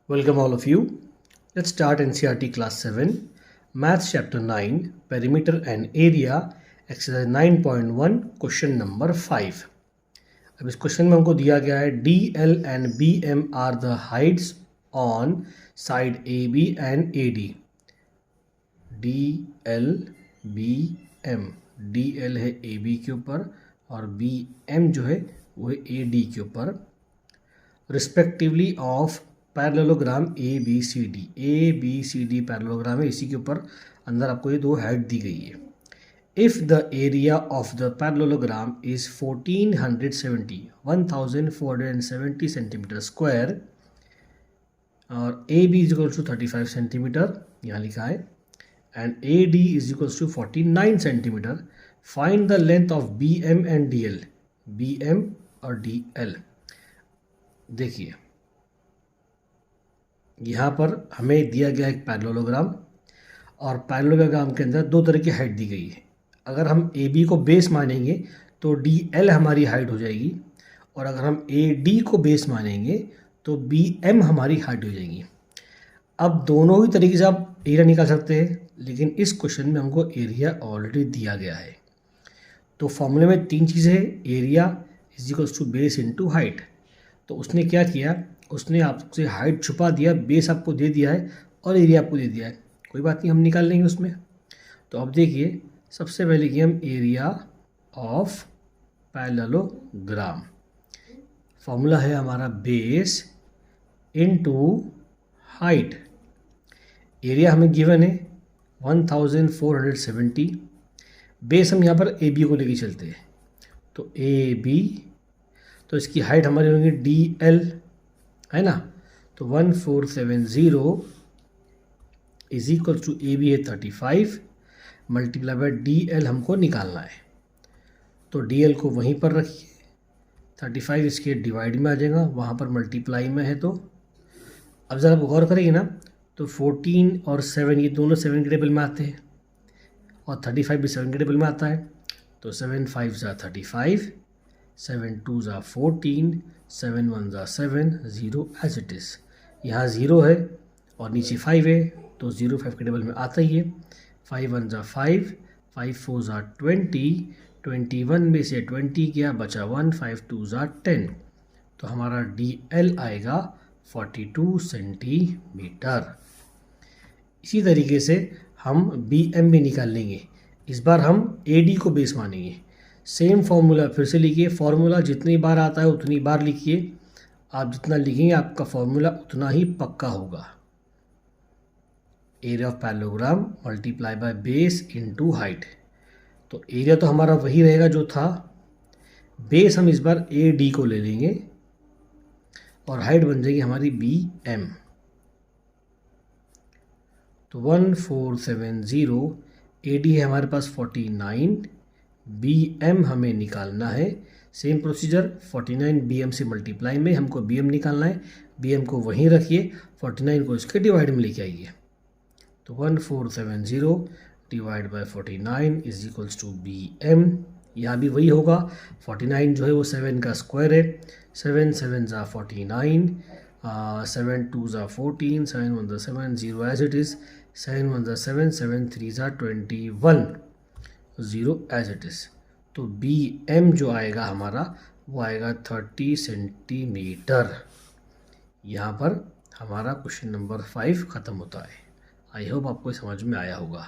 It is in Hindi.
Welcome all of you. Let's start NCERT class 7, Maths chapter 9, Perimeter and Area, exercise 9.1, question number 5. अब इस क्वेश्चन में हमको दिया गया है DL and BM are the heights on side AB and AD. DL, BM, DL है AB के ऊपर और BM जो है वो है AD के ऊपर, respectively of parallelogram ABCD parallelogram है, इसी के ऊपर अंदर आपको ये दो हेड दी गई है. If the area of the parallelogram is 1470 centimetre square और AB is equal to 35 centimetre यहाँ लिखा है and AD is equal to 49 centimetre. Find the length of BM and DL. BM और DL देखिए यहाँ पर हमें दिया गया एक पैरेललोग्राम और पैरेललोग्राम के अंदर दो तरह की हाइट दी गई है. अगर हम AB को बेस मानेंगे तो DL हमारी हाइट हो जाएगी और अगर हम AD को बेस मानेंगे तो BM हमारी हाइट हो जाएगी. अब दोनों ही तरीके से आप एरिया निकाल सकते हैं, लेकिन इस क्वेश्चन में हमको एरिया ऑलरेडी दिया गया है. तो फॉर्मूले में तीन चीज़ें हैं, area is equals to base into height. तो उसने क्या किया, उसने आपसे हाइट छुपा दिया, बेस आपको दे दिया है और एरिया आपको दे दिया है. कोई बात नहीं, हम निकाल लेंगे उसमें. तो अब देखिए सबसे पहले कि हम एरिया ऑफ पैरेललोग्राम, फॉर्मूला है हमारा बेस इनटू हाइट. एरिया हमें गिवन है 1470, बेस हम यहाँ पर AB को लेके चलते हैं तो AB, तो इसकी हाइट हमारी होंगी DL है ना. तो 1470 इज इक्वल टू AB है 35 मल्टीप्लाई बाय DL हमको निकालना है. तो DL को वहीं पर रखिए, 35 इसके डिवाइड में आ जाएगा, वहाँ पर मल्टीप्लाई में है. तो अब ज़रा गौर करेंगे ना तो 14 और 7 ये दोनों 7 के टेबल में आते हैं और 35 भी 7 के टेबल में आता है. तो 7 5 ज़ा 35, 7 2 ज़ा 14, 7 1 ज़ा 7, 0 एज इट इज़. यहाँ 0 है और नीचे 5 है तो 0 5 के टेबल में आता ही है. 5 1 ज़ा 5, 5 4 ज़ा 20, 21 में से 20 गया बचा 1, 5 2 ज़ा 10. तो हमारा DL आएगा 42 सेंटीमीटर. इसी तरीके से हम BM भी निकाल लेंगे. इस बार हम AD को बेस मानेंगे. सेम फॉर्मूला फिर से लिखिए, फॉर्मूला जितनी बार आता है उतनी बार लिखिए. आप जितना लिखेंगे आपका फॉर्मूला उतना ही पक्का होगा. Area of parallelogram multiply by base into height. तो एरिया तो हमारा वही रहेगा जो था, बेस हम इस बार AD को ले लेंगे और हाइट बन जाएगी हमारी BM. तो 1470, AD है हमारे पास 49, BM हमें निकालना है. सेम प्रोसीजर, 49 BM से मल्टीप्लाई में हमको BM निकालना है. BM को वहीं रखिए, 49 को इसके डिवाइड में लेके आइए. तो 1470 divide by 49 is equals to BM. यहाँ भी वही होगा, 49 जो है वो 7 का स्क्वायर है. 7 7 ज़ा 49, 7 2 ज़ा 14, 7 1 ज़ा 7, 0 एज इट इज़. 7 1 ज़ा 7, 7 3 ज़ा 21, 0 एज इट इज़. तो BM जो आएगा हमारा वो आएगा 30 सेंटीमीटर. यहाँ पर हमारा क्वेश्चन नंबर 5 ख़त्म होता है. आई होप आपको समझ में आया होगा.